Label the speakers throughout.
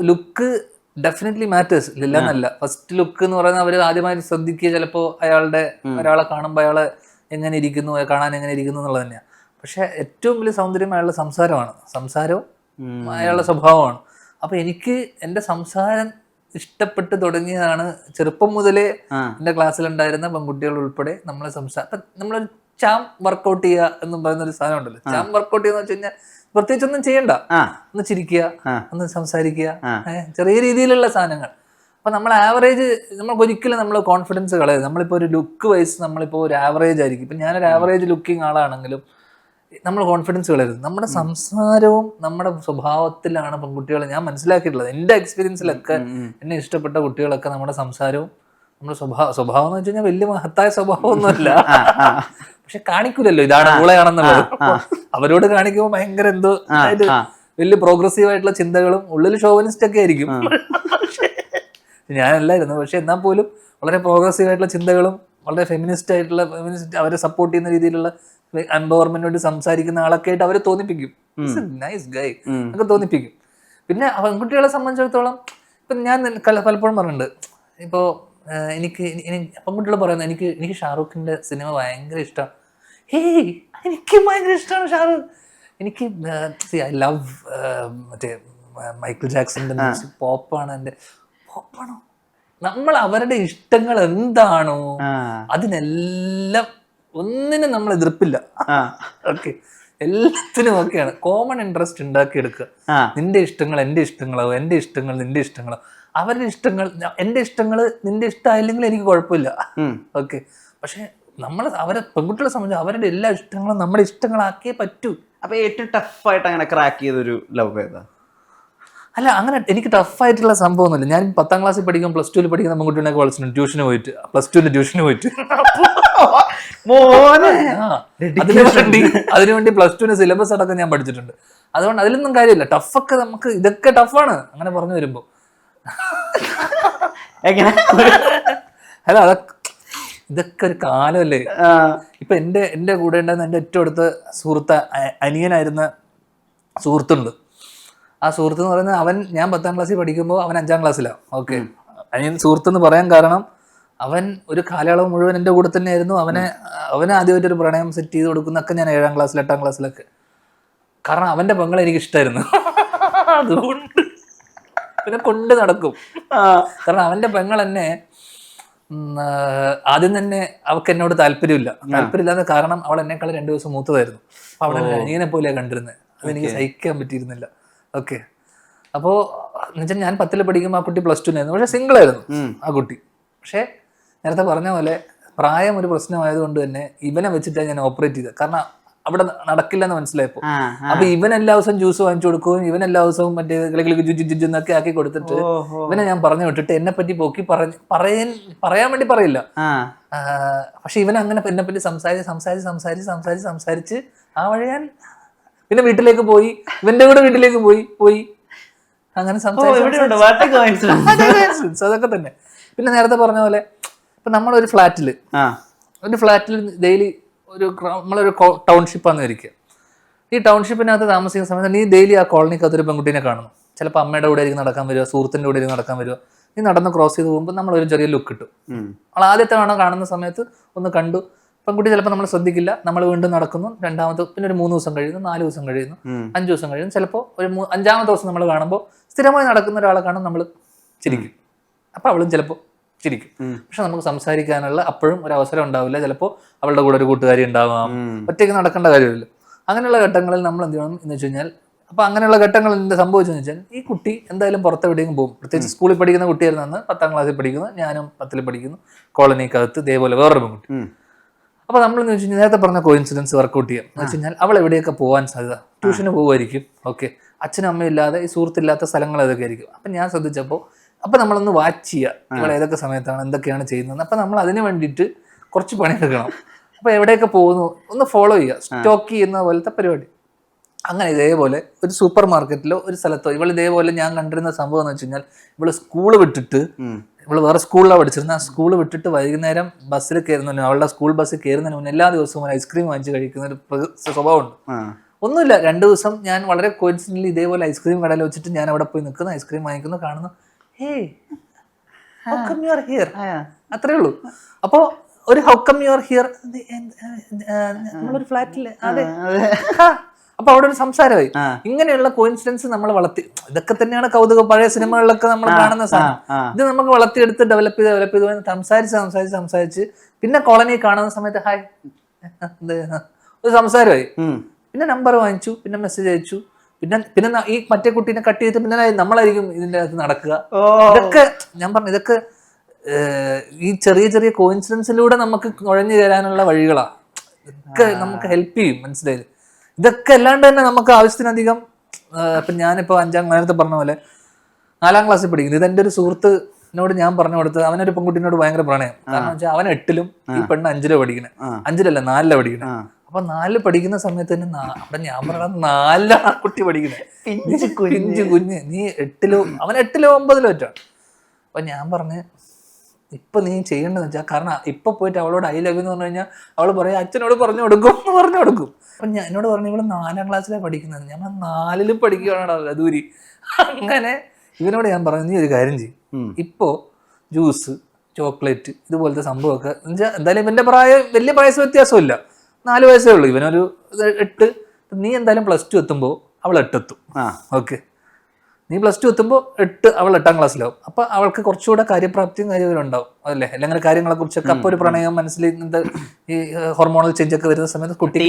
Speaker 1: Look definitely matters ഇല്ലെന്നല്ല. First look എന്ന് പറയുന്നത് അവർ ആദ്യമായി ശ്രദ്ധിക്കുക ചിലപ്പോൾ ഒരാളെ കാണുമ്പോൾ അയാളെ എങ്ങനെ ഇരിക്കുന്നു, കാണാൻ എങ്ങനെ ഇരിക്കുന്നു എന്നുള്ളത് തന്നെയാണ്. പക്ഷെ ഏറ്റവും വലിയ സൗന്ദര്യം അയാളുടെ സംസാരവും അയാളുടെ സ്വഭാവമാണ്. അപ്പൊ എനിക്ക് എൻ്റെ സംസാരം ഇഷ്ടപ്പെട്ട് തുടങ്ങിയതാണ്. ചെറുപ്പം മുതലേ എൻ്റെ ക്ലാസ്സിലുണ്ടായിരുന്ന പെൺകുട്ടികൾ ഉൾപ്പെടെ നമ്മളൊരു ചാം വർക്കൗട്ട് ചെയ്യുക എന്ന് പറയുന്ന ഒരു സാധനം ഉണ്ടല്ലോ. ചാം വർക്കൗട്ട് ചെയ്യുന്ന വെച്ച് കഴിഞ്ഞാൽ പ്രത്യേകിച്ചൊന്നും ചെയ്യണ്ട, ഒന്ന് ചിരിക്കുക, ഒന്ന് സംസാരിക്കുക, ചെറിയ രീതിയിലുള്ള സാധനങ്ങൾ. അപ്പൊ നമ്മൾ നമുക്ക് ഒരിക്കലും നമ്മൾ കോൺഫിഡൻസ് കളയരുത്. നമ്മളിപ്പോ ഒരു ലുക്ക് വൈസ് നമ്മളിപ്പോ ഒരു ആവറേജ് ആയിരിക്കും. ഇപ്പൊ ഞാനൊരു ആവറേജ് ലുക്കിംഗ് ആളാണെങ്കിലും നമ്മൾ കോൺഫിഡൻസ് കളയരുത്. നമ്മുടെ സംസാരവും നമ്മുടെ സ്വഭാവത്തിലാണ് പെൺകുട്ടികൾ ഞാൻ മനസ്സിലാക്കിയിട്ടുള്ളത്. എൻ്റെ എക്സ്പീരിയൻസിലൊക്കെ എന്നെ ഇഷ്ടപ്പെട്ട കുട്ടികളൊക്കെ നമ്മുടെ സംസാരവും നമ്മുടെ സ്വഭാവം എന്ന് വെച്ച് കഴിഞ്ഞാൽ വലിയ മഹത്തായ സ്വഭാവമൊന്നുമല്ല, പക്ഷെ കാണിക്കൂലല്ലോ ഇതാണ് ഊളയാണെന്നുള്ളത്. അവരോട് കാണിക്കുമ്പോൾ ഭയങ്കര എന്തോ വലിയ പ്രോഗ്രസീവ് ആയിട്ടുള്ള ചിന്തകളും ഉള്ളിൽ ഷോവനിസ്റ്റ് ഒക്കെ ആയിരിക്കും. ഞാനല്ലായിരുന്നു, പക്ഷെ എന്നാൽ പോലും വളരെ പ്രോഗ്രസീവ് ആയിട്ടുള്ള ചിന്തകളും വളരെ ഫെമിനിസ്റ്റ് അവരെ സപ്പോർട്ട് ചെയ്യുന്ന രീതിയിലുള്ള എംപവർമെന്റിന് വേണ്ടി സംസാരിക്കുന്ന ആളൊക്കെ ആയിട്ട് അവരെ തോന്നിപ്പിക്കും. നൈസ് ഗൈ ഒക്കെ തോന്നിപ്പിക്കും. പിന്നെ പെൺകുട്ടികളെ സംബന്ധിച്ചിടത്തോളം ഇപ്പൊ ഞാൻ പലപ്പോഴും പറഞ്ഞിട്ടുണ്ട്, ഇപ്പോ എനിക്ക് പെൺകുട്ടികൾ പറയുന്നത് എനിക്ക് ഷാറൂഖിന്റെ സിനിമ ഭയങ്കര ഇഷ്ടമാണ്. എനിക്ക് ഭയങ്കര ഇഷ്ടമാണ് ഷാറൂഖ്. എനിക്ക് ഐ ലവ് മറ്റേ മൈക്കിൾ ജാക്സന്റെ മ്യൂസിക്, പോപ്പാണ് എൻ്റെ. പോപ്പാണോ? നമ്മൾ അവരുടെ ഇഷ്ടങ്ങൾ എന്താണോ അതിനെല്ലാം ഒന്നിനും നമ്മൾ എതിർപ്പില്ല. ഓക്കെ, എല്ലാത്തിനും ഓക്കെയാണ്. കോമൺ ഇൻട്രസ്റ്റ് ഉണ്ടാക്കിയെടുക്കുക. നിന്റെ ഇഷ്ടങ്ങൾ എൻ്റെ ഇഷ്ടങ്ങളോ, എൻ്റെ ഇഷ്ടങ്ങൾ നിന്റെ ഇഷ്ടങ്ങളോ, അവരുടെ ഇഷ്ടങ്ങൾ എൻ്റെ ഇഷ്ടങ്ങൾ നിന്റെ ഇഷ്ടമായില്ലെങ്കിൽ എനിക്ക് കുഴപ്പമില്ല. ഓക്കെ, പക്ഷെ അവരെ പെൺകുട്ടികളെ സംബന്ധിച്ച് അവരുടെ എല്ലാ ഇഷ്ടങ്ങളും നമ്മുടെ ഇഷ്ടങ്ങളാക്കിയേ പറ്റൂ.
Speaker 2: അപ്പൊ ഏറ്റവും ടഫായിട്ട് അങ്ങനെ ക്രാക്ക് ചെയ്തൊരു ലവ് ഏതാ?
Speaker 1: അല്ല, അങ്ങനെ എനിക്ക് ടഫായിട്ടുള്ള സംഭവമൊന്നുമില്ല. ഞാൻ 10ാം ക്ലാസ്സിൽ പഠിക്കും, +2 പഠിക്കുന്ന പെൺകുട്ടികളൊക്കെ വിളിച്ചിട്ടുണ്ട് ട്യൂഷന് പോയിട്ട്, +2 ട്യൂഷന് പോയിട്ട്. അതിനുവേണ്ടി +2 സിലബസ് അടക്കം ഞാൻ പഠിച്ചിട്ടുണ്ട്. അതുകൊണ്ട് അതിലൊന്നും കാര്യമില്ല. ടഫൊക്കെ നമുക്ക് ഇതൊക്കെ ടഫാണ് അങ്ങനെ പറഞ്ഞു വരുമ്പോ. അല്ല, ഇതൊക്കെ ഒരു കാലമല്ലേ. ഇപ്പൊ എന്റെ കൂടെ ഉണ്ടായിരുന്ന എൻ്റെ ഏറ്റവും അടുത്ത സുഹൃത്ത്, അനിയനായിരുന്ന സുഹൃത്തുണ്ട്. ആ സുഹൃത്ത് എന്ന് പറയുന്നത് ഞാൻ 10ാം ക്ലാസ്സിൽ പഠിക്കുമ്പോൾ അവൻ 5ാം ക്ലാസ്സിലാണ്. ഓക്കെ, അനിയൻ സുഹൃത്ത് പറയാൻ കാരണം അവൻ ഒരു കാലയളവ് മുഴുവൻ എൻ്റെ കൂടെ തന്നെ ആയിരുന്നു. അവനെ ആദ്യമായിട്ട് ഒരു പ്രണയം സെറ്റ് ചെയ്ത് കൊടുക്കുന്നൊക്കെ ഞാൻ 7ാം ക്ലാസ്സിൽ 8ാം ക്ലാസ്സിലൊക്കെ. കാരണം അവന്റെ പെങ്ങളെ എനിക്ക് ഇഷ്ടമായിരുന്നു. അതുകൊണ്ട് പിന്നെ കൊണ്ട് നടക്കും. കാരണം അവന്റെ പെങ്ങൾ എന്നെ ആദ്യം തന്നെ അവൾക്ക് എന്നോട് താല്പര്യമില്ലാത്ത കാരണം അവൾ എന്നെക്കാൾ 2 ദിവസം മൂത്തതായിരുന്നു. അപ്പൊ അവളെ അനിയനെ പോലെയാ കണ്ടിരുന്നത്. അതെനിക്ക് സഹിക്കാൻ പറ്റിയിരുന്നില്ല. ഓക്കെ, അപ്പോ എന്നുവെച്ചാൽ ഞാൻ 10ൽ പഠിക്കുമ്പോൾ ആ കുട്ടി +2 ആയിരുന്നു. പക്ഷെ സിംഗിൾ ആയിരുന്നു ആ കുട്ടി. പക്ഷെ നേരത്തെ പറഞ്ഞ പോലെ പ്രായം ഒരു പ്രശ്നമായതുകൊണ്ട് തന്നെ ഇവനെ വെച്ചിട്ടാണ് ഞാൻ ഓപ്പറേറ്റ് ചെയ്തത്. കാരണം അവിടെ നടക്കില്ലെന്ന് മനസ്സിലായപ്പോ. അപ്പൊ ഇവൻ എല്ലാ ദിവസവും ജ്യൂസ് വാങ്ങിച്ചു കൊടുക്കും, ഇവൻ എല്ലാ ദിവസവും മറ്റേ ജുജുന്നൊക്കെ ആക്കി കൊടുത്തിട്ട് ഇവനെ ഞാൻ പറഞ്ഞു വിട്ടിട്ട് എന്നെ പറ്റി പോക്കി പറയാൻ വേണ്ടി പറയില്ല. പക്ഷെ ഇവൻ അങ്ങനെ എന്നെ പറ്റി സംസാരിച്ച് ആ വഴി ഞാൻ പിന്നെ വീട്ടിലേക്ക് പോയി, ഇവന്റെ കൂടെ വീട്ടിലേക്ക് പോയി അങ്ങനെ അതൊക്കെ തന്നെ. പിന്നെ നേരത്തെ പറഞ്ഞ പോലെ ഇപ്പൊ നമ്മളൊരു ഫ്ലാറ്റിൽ ഡെയിലി നമ്മളൊരു ടൗൺഷിപ്പാന്ന് ഇരിക്കുക. ഈ ടൗൺഷിപ്പിനകത്ത് താമസിക്കുന്ന സമയത്ത് നീ ഡെയിലി ആ കോളനിക്കകത്ത് ഒരു പെൺകുട്ടീനെ കാണുന്നു. ചിലപ്പോൾ അമ്മയുടെ കൂടെ ആയിരിക്കും നടക്കാൻ വരിക, സുഹൃത്തിൻ്റെ കൂടെ ആയിരിക്കും നടക്കാൻ വരിക. നീ നടന്ന് ക്രോസ് ചെയ്ത് പോകുമ്പോൾ നമ്മളൊരു ചെറിയ ലുക്ക് കിട്ടും. നമ്മൾ ആദ്യത്തെ കാണുന്ന സമയത്ത് ഒന്ന് കണ്ടു, പെൺകുട്ടി ചിലപ്പോൾ നമ്മൾ ശ്രദ്ധിക്കില്ല, നമ്മൾ വീണ്ടും നടക്കുന്നു. രണ്ടാമത്തെ പിന്നെ ഒരു 3 ദിവസം കഴിയുന്നു, 4 ദിവസം കഴിയുന്നു, 5 ദിവസം കഴിയുന്നു. ചിലപ്പോൾ ഒരു 5ാമത്തെ ദിവസം നമ്മൾ കാണുമ്പോൾ സ്ഥിരമായി നടക്കുന്ന ഒരാളെ കാണും, നമ്മൾ ചിരിക്കും. അപ്പൊ അവളും ചിലപ്പോൾ ചിരിക്കും. പക്ഷെ നമുക്ക് സംസാരിക്കാനുള്ള അപ്പോഴും ഒരു അവസരം ഉണ്ടാവില്ല. ചിലപ്പോൾ അവളുടെ കൂടെ ഒരു കൂട്ടുകാരി ഉണ്ടാവാം, ഒറ്റയ്ക്ക് നടക്കേണ്ട കാര്യമില്ല. അങ്ങനെയുള്ള ഘട്ടങ്ങളിൽ നമ്മൾ എന്ത് ചെയ്യണം എന്ന് വെച്ച് കഴിഞ്ഞാൽ, അപ്പൊ അങ്ങനെയുള്ള ഘട്ടങ്ങളിൽ എന്ത് സംഭവിച്ചെന്ന് വെച്ചാൽ ഈ കുട്ടി എന്തായാലും പുറത്തെവിടെയെങ്കിലും പോകും. പ്രത്യേകിച്ച് സ്കൂളിൽ പഠിക്കുന്ന കുട്ടിയായിരുന്നു അന്ന്, 10ാം ക്ലാസ്സിൽ പഠിക്കുന്നു, ഞാനും 10ൽ പഠിക്കുന്നു. കോളനിക്കകത്ത് ഇതേപോലെ വേറൊരു പെൺകുട്ടി. അപ്പൊ നമ്മളെന്ന് വെച്ച് കഴിഞ്ഞാൽ നേരത്തെ പറഞ്ഞ കോയിൻസിഡൻസ് വർക്കൗട്ട് ചെയ്യാം എന്ന് വെച്ച് കഴിഞ്ഞാൽ അവൾ എവിടെയൊക്കെ പോകാൻ സാധ്യത, ട്യൂഷന് പോകുമായിരിക്കും. ഓക്കെ, അച്ഛനും അമ്മയും ഇല്ലാതെ ഈ സുഹൃത്തില്ലാത്ത സ്ഥലങ്ങൾ ഏതൊക്കെ ആയിരിക്കും. അപ്പൊ ഞാൻ ശ്രദ്ധിച്ചപ്പോൾ അപ്പൊ നമ്മളൊന്ന് വാച്ച് ചെയ്യുക, ഇവൾ ഏതൊക്കെ സമയത്താണ് എന്തൊക്കെയാണ് ചെയ്യുന്നത്. അപ്പൊ നമ്മൾ അതിന് വേണ്ടിയിട്ട് കുറച്ച് പണിയെടുക്കണം. അപ്പൊ എവിടെയൊക്കെ പോകുന്നു ഒന്ന് ഫോളോ ചെയ്യുക, സ്റ്റോക്ക് ചെയ്യുന്ന പോലത്തെ പരിപാടി. അങ്ങനെ ഇതേപോലെ ഒരു സൂപ്പർ മാർക്കറ്റിലോ ഒരു സ്ഥലത്തോ ഇവൾ ഇതേപോലെ ഞാൻ കണ്ടിരുന്ന സംഭവം എന്ന് വെച്ച് കഴിഞ്ഞാൽ, ഇവള് സ്കൂള് വിട്ടിട്ട്, ഇവള് വേറെ സ്കൂളിലാണ് പഠിച്ചിരുന്നത്, ആ സ്കൂള് വിട്ടിട്ട് വൈകുന്നേരം ബസ്സിൽ കയറുന്നതിന്, അവളുടെ സ്കൂൾ ബസ്സിൽ കയറുന്നതിന് മുന്നേ എല്ലാ ദിവസവും ഐസ്ക്രീം വാങ്ങിച്ച് കഴിക്കുന്ന ഒരു സ്വഭാവമുണ്ട്. ഒന്നുമില്ല, 2 ദിവസം ഞാൻ വളരെ കോയിൻസിഡന്റ്ലി ഇതേപോലെ ഐസ്ക്രീം കടയിൽ വെച്ചിട്ട് ഞാൻ അവിടെ പോയി നിൽക്കുന്നു, ഐസ്ക്രീം വാങ്ങിക്കുന്നു, കാണുന്നു, hey how come you are here, അത്രേ ഉള്ളൂ. അപ്പോ ഒരു how come you are here, നമ്മളൊരു ഫ്ലാറ്റില്, അതെ. അപ്പൊ അവിടെ ഒരു സംസാരമായി. ഇങ്ങനെയുള്ള കോയിൻസിഡൻസ് നമ്മൾ വളർത്തി, ഇതൊക്കെ തന്നെയാണ് കൗതുകം. പഴയ സിനിമകളിലൊക്കെ നമ്മൾ കാണുന്ന സാധനം. ഇത് നമുക്ക് വളർത്തിയെടുത്ത് ഡെവലപ്പ് ചെയ്ത് സംസാരിച്ച് പിന്നെ കോളനി കാണുന്ന സമയത്ത് ഹായ് ഒരു സംസാരമായി. പിന്നെ നമ്പർ വാങ്ങിച്ചു, പിന്നെ മെസ്സേജ് അയച്ചു, പിന്നെ ഈ മറ്റേ കുട്ടീനെ കട്ട് ചെയ്തിട്ട് പിന്നെ നമ്മളായിരിക്കും ഇതിന്റെ അകത്ത് നടക്കുക. ഇതൊക്കെ ഞാൻ പറഞ്ഞു, ഇതൊക്കെ ഈ ചെറിയ ചെറിയ കോയിൻസിഡൻസിലൂടെ നമുക്ക് നുഴഞ്ഞു കയറാനുള്ള വഴികളാണ്. ഇതൊക്കെ നമുക്ക് ഹെൽപ്പ് ചെയ്യും, മനസ്സിലായത്. ഇതൊക്കെ അല്ലാണ്ട് തന്നെ നമുക്ക് ആവശ്യത്തിനധികം ഇപ്പം ഞാനിപ്പോൾ നേരത്തെ പറഞ്ഞ പോലെ 4ാം ക്ലാസ്സിൽ പഠിക്കുന്നത്. ഇതെൻ്റെ ഒരു സുഹൃത്തിനോട് ഞാൻ പറഞ്ഞു കൊടുത്തത്. അവനൊരു പെൺകുട്ടീനോട് ഭയങ്കര പ്രണയം. കാരണം വെച്ചാൽ അവൻ 8ലും ഈ പെണ്ണ് 5ലോ പഠിക്കണേ. 5ലല്ല 4ലോ പഠിക്കണേ. അപ്പൊ 4 പഠിക്കുന്ന സമയത്ത് തന്നെ അവിടെ ഞാൻ പറഞ്ഞ 4ലാണ് കുട്ടി പഠിക്കണേ, പിഞ്ചു കുഞ്ഞ്. നീ 8ലോ, അവൻ 8ലോ 9ലോ ഒറ്റാണ്. അപ്പൊ ഞാൻ പറഞ്ഞ് ഇപ്പൊ നീ ചെയ്യേണ്ടതെന്ന് വെച്ചാൽ, കാരണം ഇപ്പൊ പോയിട്ട് അവളോട് ഐ ലവ് എന്ന് പറഞ്ഞു കഴിഞ്ഞാൽ അവള് പറയാം അച്ഛനോട് പറഞ്ഞു കൊടുക്കും. അപ്പൊ ഞാൻ എന്നോട് പറഞ്ഞു ഇവള് 4ാം ക്ലാസ്സിലാണ് പഠിക്കുന്നത്. ഞാൻ 4ലും പഠിക്കുകയാണോ ദൂരി. അങ്ങനെ ഇവനോട് ഞാൻ പറഞ്ഞു, നീ ഒരു കാര്യം ചെയ്യും, ഇപ്പോ ജ്യൂസ്, ചോക്ലേറ്റ് ഇതുപോലത്തെ സംഭവമൊക്കെ എന്തായാലും ഇവന്റെ പ്രായം വലിയ വയസ്സ് വ്യത്യാസമില്ല, 4 വയസ്സേ ഉള്ളൂ, ഇവനൊരു 8. നീ എന്തായാലും +2 എത്തുമ്പോൾ അവൾ 8 എത്തും. ഓക്കെ, നീ +2 എത്തുമ്പോൾ 8, അവൾ 8ാം ക്ലാസ്സിലാവും. അപ്പൊ അവൾക്ക് കുറച്ചുകൂടെ കാര്യപ്രാപ്തിയും കാര്യങ്ങളും ഉണ്ടാവും, അതല്ലേ? അല്ലെങ്കിൽ കാര്യങ്ങളെ കുറിച്ചൊക്കെ അപ്പൊ ഒരു പ്രണയം മനസ്സിൽ ഈ ഹോർമോണൽ ചേഞ്ച് ഒക്കെ വരുന്ന സമയത്ത് കുട്ടി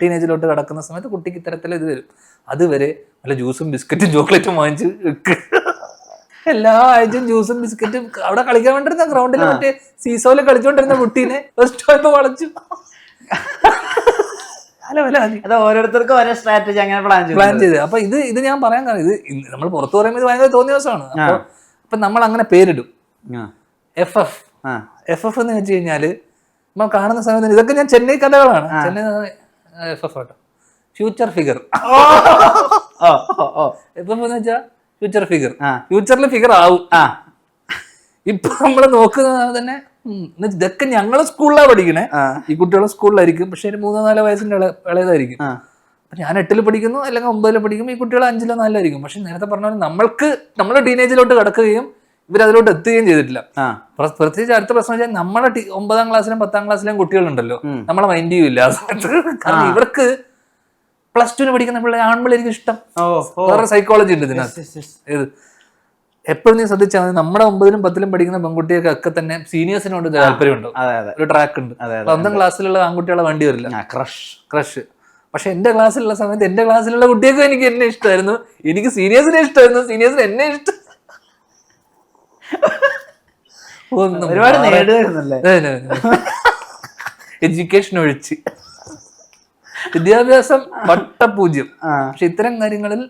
Speaker 1: ടീനേജിലോട്ട് കടക്കുന്ന സമയത്ത് കുട്ടിക്ക് ഇത്തരത്തിൽ ഇത് വരും. അതുവരെ നല്ല ജ്യൂസും ബിസ്ക്കറ്റും ചോക്ലേറ്റും വാങ്ങിച്ച് എല്ലാ ആഴ്ചയും ജ്യൂസും ബിസ്ക്കറ്റും അവിടെ കളിക്കാൻ വേണ്ടിരുന്ന ഗ്രൗണ്ടിൽ മറ്റേ സീസോയില് കളിച്ചോണ്ടിരുന്ന കുട്ടീനെ ഫസ്റ്റ് വളച്ചു.
Speaker 2: അത് ഓരോരുത്തർക്കും ഓരോ സ്ട്രാറ്റജി അങ്ങനെ പ്ലാൻ
Speaker 1: ചെയ്ത്. അപ്പൊ ഇത് ഞാൻ പറയാൻ കാരണം, ഇത് നമ്മൾ പുറത്തു പറയുമ്പോൾ ഇത് ഭയങ്കര തോന്നിയ ദിവസമാണ്. അപ്പൊ നമ്മൾ അങ്ങനെ പേരിടും FF എന്ന് വെച്ച് കഴിഞ്ഞാല് നമ്മൾ കാണുന്ന സമയത്ത് ഇതൊക്കെ ഞാൻ ചെന്നൈ കഥകളാണ്. ചെന്നൈ FF ആട്ടോ, ഫ്യൂച്ചർ ഫിഗർ. FF എന്ന് വെച്ചാൽ ഫ്യൂച്ചർ ഫിഗർ, ഫ്യൂച്ചറിൽ ഫിഗർ ആവും. ഇപ്പൊ നമ്മള് നോക്കുന്നത് തന്നെ ഇതൊക്കെ ഞങ്ങള് സ്കൂളിലാണ് പഠിക്കണേ, ഈ കുട്ടികളെ സ്കൂളിലായിരിക്കും, പക്ഷെ ഒരു 3-4 വയസ്സിന്റെ ഇളയതായിരിക്കും. അപ്പൊ ഞാൻ 8ൽ പഠിക്കുന്നു, അല്ലെങ്കിൽ 9ൽ പഠിക്കും, ഈ കുട്ടികൾ 5ലോ 4ലോ ആയിരിക്കും. പക്ഷെ നേരത്തെ പറഞ്ഞ നമ്മള് ടീനേജിലോട്ട് കടക്കുകയും ഇവരതിലോട്ട് എത്തുകയും ചെയ്തിട്ടില്ല. പ്രത്യേകിച്ച് അടുത്ത പ്രശ്നം വെച്ചാൽ നമ്മളെ 9ാം ക്ലാസ്സിലും 10ാം ക്ലാസ്സിലും കുട്ടികളുണ്ടല്ലോ, നമ്മളെ മൈൻഡ് ചെയ്യില്ല. കാരണം ഇവർക്ക് +2 പഠിക്കുന്ന പിള്ളേ ആൺപിള്ളേർക്ക് ഇഷ്ടം. വേറെ സൈക്കോളജി ഉണ്ട് ഇതിനകത്ത്. ഏത് എപ്പോഴും നീ ശ്രദ്ധിച്ചാൽ മതി, നമ്മുടെ 9ലും 10ലും പഠിക്കുന്ന പെൺകുട്ടികൾക്ക് തന്നെ സീനിയേഴ്സിനോട് താല്പര്യം ഉണ്ടാവും, ഒരു ട്രാക്ക് ഉണ്ട്. 10ാം ക്ലാസ്സിലുള്ള ആൺകുട്ടികളെ വണ്ടി വരില്ല, ക്രഷ്. പക്ഷെ എന്റെ ക്ലാസ്സിലുള്ള സമയത്ത് എന്റെ ക്ലാസ്സിലുള്ള കുട്ടികൾക്ക് എനിക്ക് എന്നെ ഇഷ്ടമായിരുന്നു, എനിക്ക് സീനിയേഴ്സിനെ ഇഷ്ടമായിരുന്നു, സീനിയേഴ്സിന് എന്നെ ഇഷ്ടം.
Speaker 2: ഒരുപാട്
Speaker 1: എഡ്യൂക്കേഷൻ ഒഴിച്ച് വിദ്യാഭ്യാസം വട്ടപൂജ്യം. പക്ഷെ ഇത്തരം കാര്യങ്ങളിൽ